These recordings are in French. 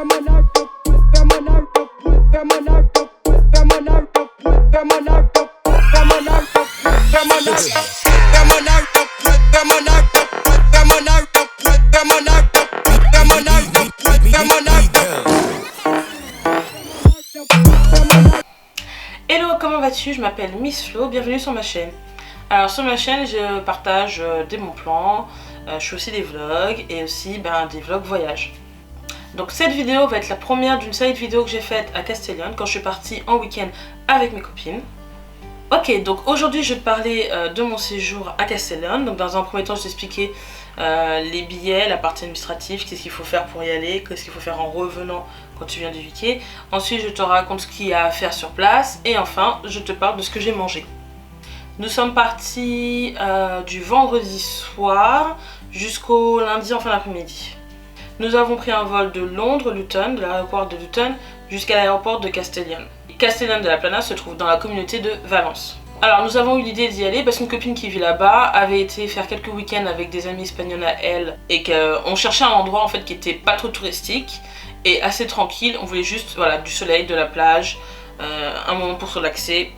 Hello, comment vas-tu? Je m'appelle Miss Flo, bienvenue sur ma chaîne. Alors sur ma chaîne, je partage des bons plans, je fais aussi des vlogs et aussi des vlogs voyage. Donc cette vidéo va être la première d'une série de vidéos que j'ai faite à Castellón quand je suis partie en week-end avec mes copines. Ok, donc aujourd'hui je vais te parler de mon séjour à Castellón. Donc dans un premier temps je vais t'expliquer les billets, la partie administrative, qu'est-ce qu'il faut faire pour y aller, qu'est-ce qu'il faut faire en revenant quand tu viens du UK. Ensuite je te raconte ce qu'il y a à faire sur place et enfin je te parle de ce que j'ai mangé. Nous sommes partis du vendredi soir jusqu'au lundi en fin d'après-midi. Nous avons pris un vol de Londres, Luton, de l'aéroport de Luton jusqu'à l'aéroport de Castellón. Castellón de la Plana se trouve dans la communauté de Valence. Alors nous avons eu l'idée d'y aller parce qu'une copine qui vit là-bas avait été faire quelques week-ends avec des amis espagnols à elle et qu'on cherchait un endroit en fait qui était pas trop touristique et assez tranquille. On voulait juste du soleil, de la plage, un moment pour se relaxer.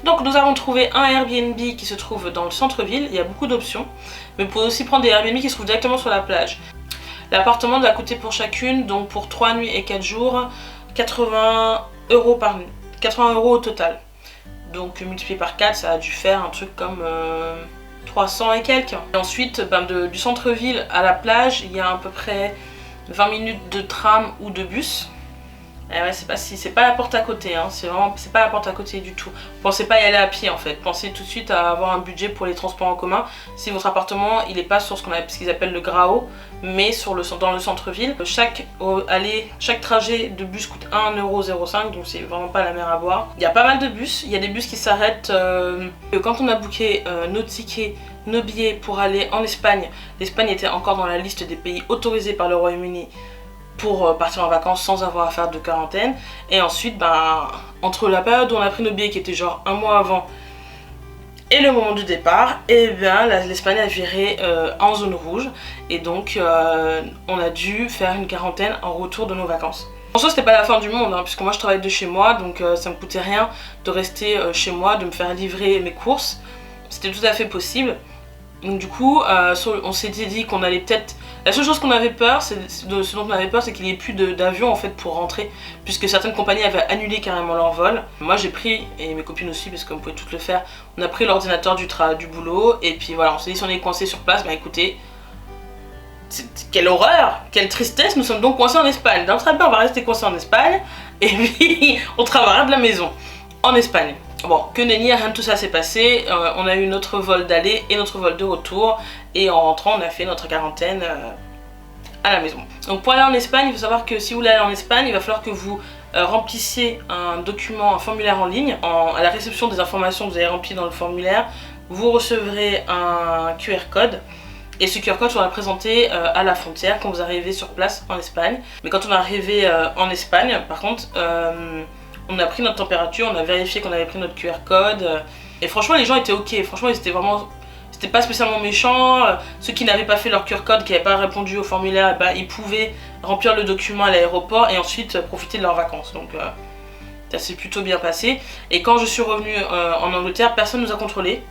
Donc nous avons trouvé un Airbnb qui se trouve dans le centre-ville, il y a beaucoup d'options, mais vous pouvez aussi prendre des Airbnb qui se trouvent directement sur la plage. L'appartement doit coûter pour chacune, donc pour 3 nuits et 4 jours, 80 € par nuit, 80 € au total. Donc multiplié par 4, ça a dû faire un truc comme 300 et quelques. Et ensuite, du centre-ville à la plage, il y a à peu près 20 minutes de tram ou de bus. Et ouais, c'est pas la porte à côté, hein. C'est pas la porte à côté du tout. Pensez pas y aller à pied en fait. Pensez tout de suite à avoir un budget pour les transports en commun. Si votre appartement il est pas sur ce qu'ils appellent le Grao, mais dans le centre-ville. Chaque trajet de bus coûte 1,05 €, donc c'est vraiment pas la mer à boire. Il y a pas mal de bus, il y a des bus qui s'arrêtent. Quand on a booké nos tickets, nos billets pour aller en Espagne, l'Espagne était encore dans la liste des pays autorisés par le Royaume-Uni pour partir en vacances sans avoir à faire de quarantaine. Et ensuite, entre la période où on a pris nos billets qui était genre un mois avant et le moment du départ, l'Espagne a viré en zone rouge et donc on a dû faire une quarantaine en retour de nos vacances. En soi c'était pas la fin du monde puisque moi je travaille de chez moi, donc ça me coûtait rien de rester chez moi, de me faire livrer mes courses, c'était tout à fait possible. Donc du coup on s'était dit qu'on allait peut-être... La seule chose qu'on avait peur, ce dont on avait peur, c'est qu'il n'y ait plus d'avion en fait pour rentrer, puisque certaines compagnies avaient annulé carrément leur vol. Moi j'ai pris, et mes copines aussi, parce qu'on pouvait toutes le faire, on a pris l'ordinateur du boulot, et puis voilà, on s'est dit si on est coincé sur place, écoutez, quelle horreur, quelle tristesse, nous sommes donc coincés en Espagne. Dans le très bien, on va rester coincés en Espagne, et puis on travaillera de la maison, en Espagne. Bon, que nenni, rien de tout ça s'est passé, on a eu notre vol d'aller et notre vol de retour, et en rentrant on a fait notre quarantaine à la maison. Donc pour aller en Espagne, il faut savoir que si vous voulez aller en Espagne, il va falloir que vous remplissiez un document, un formulaire en ligne. À la réception des informations que vous avez remplies dans le formulaire, vous recevrez un QR code. Et ce QR code sera présenté à la frontière quand vous arrivez sur place en Espagne. Mais quand on est arrivé en Espagne, par contre, on a pris notre température, on a vérifié qu'on avait pris notre QR code. Et franchement, les gens étaient ok. Franchement, ils étaient vraiment... C'était pas spécialement méchant. Ceux qui n'avaient pas fait leur QR code, qui n'avaient pas répondu au formulaire, ils pouvaient remplir le document à l'aéroport et ensuite profiter de leurs vacances. Donc ça s'est plutôt bien passé. Et quand je suis revenue en Angleterre, personne ne nous a contrôlés.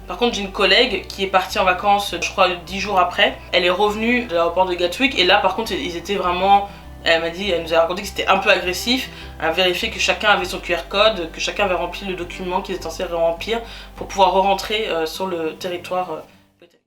Par contre, j'ai une collègue qui est partie en vacances, je crois 10 jours après. Elle est revenue de l'aéroport de Gatwick et là par contre ils étaient vraiment... Elle nous a raconté que c'était un peu agressif, à vérifier que chacun avait son QR code, que chacun avait rempli le document qu'il était censé remplir pour pouvoir re-rentrer sur le territoire britannique.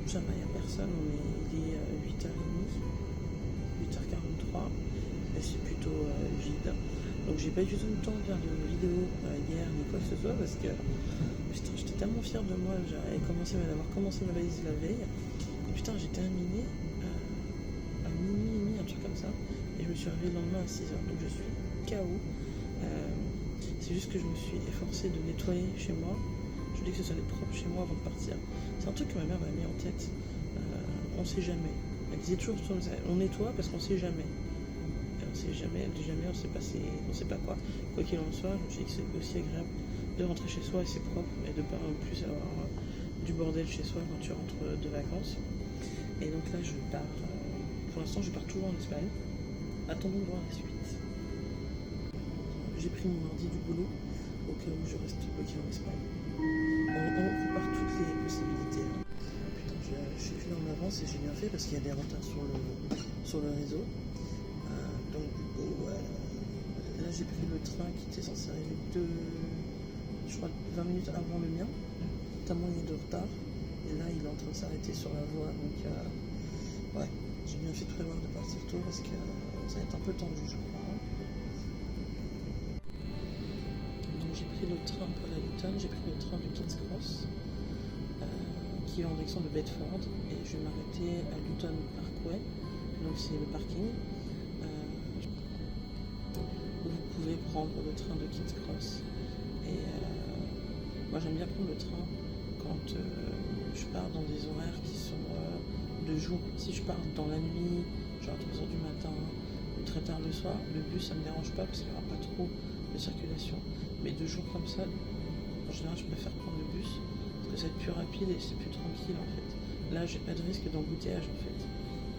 Ça va, il n'y a personne, il est 8h30, 8h43 et c'est plutôt vide. Donc j'ai pas du tout le temps de faire de vidéo hier ni quoi que ce soit parce que putain, j'étais tellement fière de moi, j'avais d'avoir commencé ma valise la veille. Et putain, j'ai terminé à minuit et demi, un truc comme ça. Et je me suis réveillée le lendemain à 6h, donc je suis KO. C'est juste que je me suis efforcée de nettoyer chez moi. Je voulais que ce soit propre chez moi avant de partir. C'est un truc que ma mère m'a mis en tête. On sait jamais. Elle disait toujours on nettoie parce qu'on sait jamais. On sait jamais, elle dit jamais, on sait pas quoi. Quoi qu'il en soit, je me suis dit que c'est aussi agréable de rentrer chez soi et c'est propre et de pas en plus avoir du bordel chez soi quand tu rentres de vacances. Et donc là je pars, pour l'instant je pars toujours en Espagne. Attendons de voir la suite. J'ai pris mon ordi du boulot au cas où je reste bloqué en Espagne. On prépare toutes les possibilités. Putain, je suis venu en avance et j'ai bien fait parce qu'il y a des retards sur le réseau. Donc du coup, là j'ai pris le train qui était censé arriver je crois 20 minutes avant le mien. Tellement il y a de retard. Et là il est en train de s'arrêter sur la voie. Donc ouais, j'ai bien fait de prévoir de partir tôt parce que ça va être un peu tendu je crois. J'ai pris le train pour la Luton, j'ai pris le train du King's Cross qui est en direction de Bedford et je vais m'arrêter à Luton Parkway, donc c'est le parking où vous pouvez prendre le train de King's Cross. Et moi j'aime bien prendre le train quand je pars dans des horaires qui sont de jour. Si je pars dans la nuit, genre 3h du matin ou très tard le soir, le bus ça me dérange pas parce qu'il n'y aura pas trop de circulation. Mais 2 jours comme ça, en général, je préfère prendre le bus parce que ça va être plus rapide et c'est plus tranquille en fait. Là, j'ai pas de risque d'embouteillage en fait.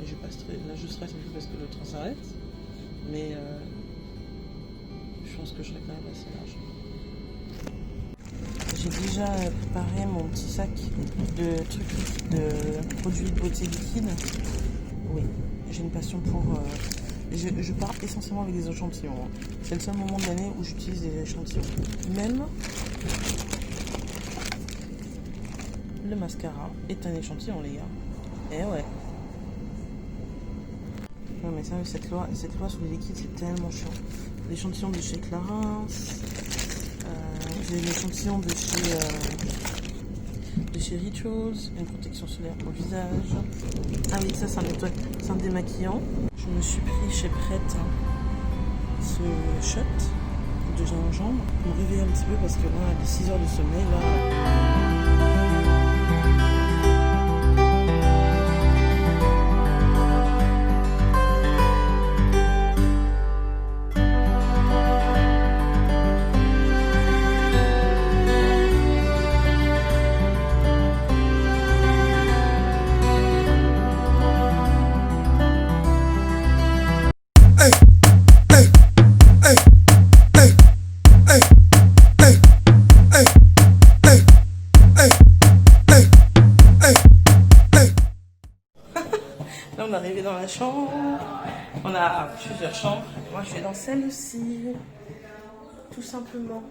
Et j'ai pas stressé. Là, je stresse un peu parce que le train s'arrête, mais je pense que je serai quand même assez large. J'ai déjà préparé mon petit sac de trucs de produits de beauté liquide. Oui, j'ai une passion pour. Je pars essentiellement avec des échantillons. C'est le seul moment de l'année où j'utilise des échantillons. Même le mascara est un échantillon, les gars. Eh ouais. Non mais ça, cette loi sur les liquides, c'est tellement chiant. L'échantillon de chez Clarins. J'ai l'échantillon de chez Rituals. Une protection solaire pour le visage. Ah oui, ça c'est un démaquillant. Je me suis pris chez Pret ce shot de gingembre pour me réveiller un petit peu parce que là, les 6 heures de sommeil, là... Là, on est arrivé dans la chambre. On a plusieurs chambres. Moi, je vais dans celle-ci. Tout simplement.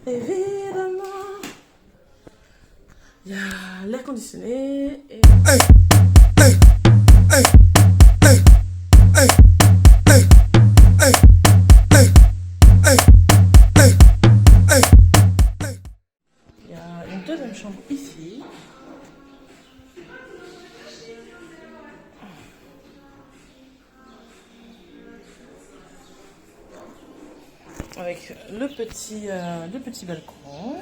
Évidemment. Il y a l'air conditionné. Et... il y a une deuxième chambre ici. Avec le petit balcon.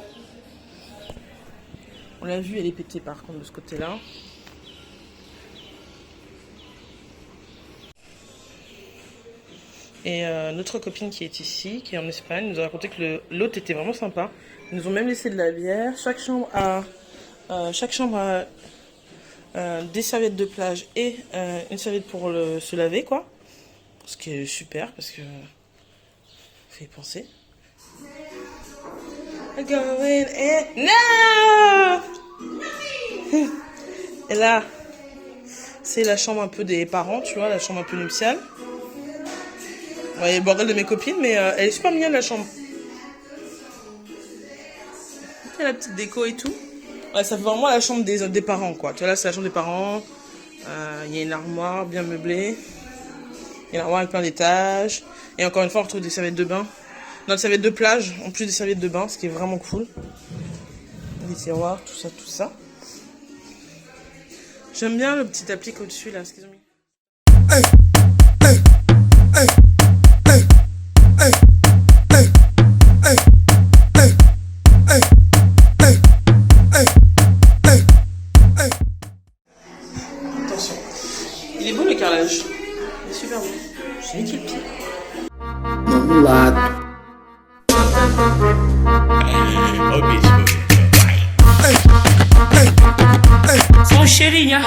On l'a vu, elle est pétée par contre de ce côté-là. Et notre copine qui est ici, qui est en Espagne, nous a raconté que l'hôte était vraiment sympa. Ils nous ont même laissé de la bière. Chaque chambre a des serviettes de plage et une serviette pour se laver, quoi. Ce qui est super parce que fait penser. Non. Et là, c'est la chambre un peu des parents, tu vois, la chambre un peu nuptiale. Ouais, le bordel de mes copines, mais elle est super mignonne la chambre. Il y a la petite déco et tout. Ouais, ça fait vraiment la chambre des parents, quoi. Tu vois, là, c'est la chambre des parents. Il y a une armoire bien meublée. Il y a une armoire avec plein d'étages. Et encore une fois, on retrouve des serviettes de bain. Non, des serviettes de plage, en plus des serviettes de bain, ce qui est vraiment cool. Des tiroirs, tout ça, tout ça. J'aime bien le petit applique au-dessus, là, ce qu'ils ont mis. Attention. Il est beau le carrelage. Il est super beau. J'ai mis le pied. Vamos lá. Só um cheirinho.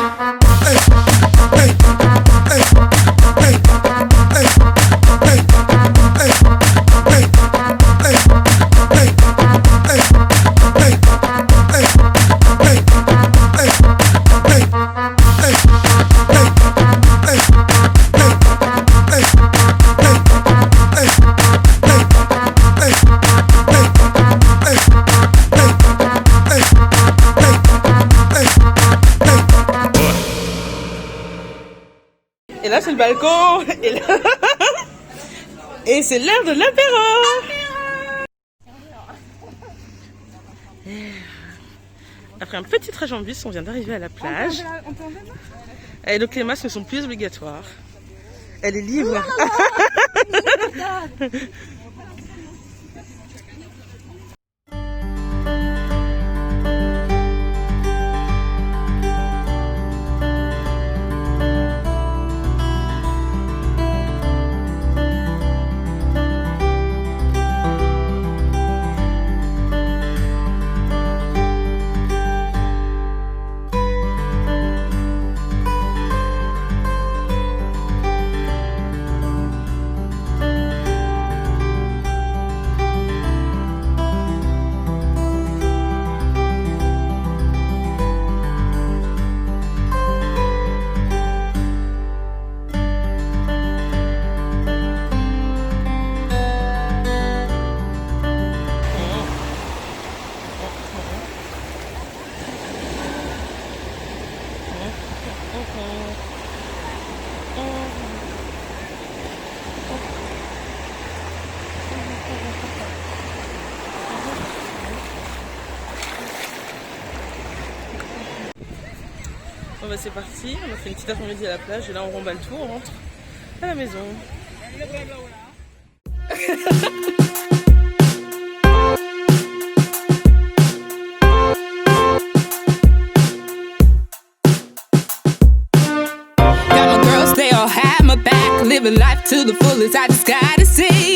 Et là, c'est le balcon. Et, là... et c'est l'heure de l'apéro. Après un petit trajet en bus, on vient d'arriver à la plage. Et donc les masques ne sont plus obligatoires. Elle est libre. Bon bah c'est parti, on a fait une petite après-midi à la plage et là on remballe tout, on rentre à la maison. Got my girls, they all have my back. Living life to the fullest, I just gotta say